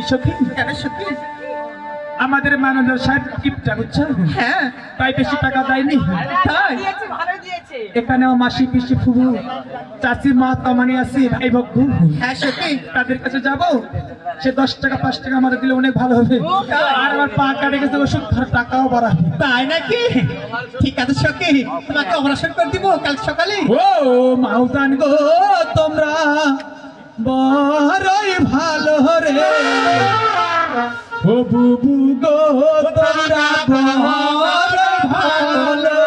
সখী কেন সখী? আমাদের মাননীয় সাহেব কিপটা বুঝছো হ্যাঁ তাই বেশি টাকা দেয়নি তাই এখানেও মাসি পিসি ফুবু চাচি মা তামানি আছি ভাই ভগ্গু হ্যাঁ সখী তাদের কাছে যাব সে 10 টাকা 5 টাকা আমার দিলে অনেক ভালো হবে আর আমার পা কাটে গেছে ওষুধ খাওয়ার টাকাও বাড়াবে তাই নাকি? ঠিক আছে সখী, তোমাকে অপারেশন করে দিব কাল সকালে। ও মাউজান গো তোমরা বড়ই ভালো রে ও বুবু গো তোমরা বড়ই ভালো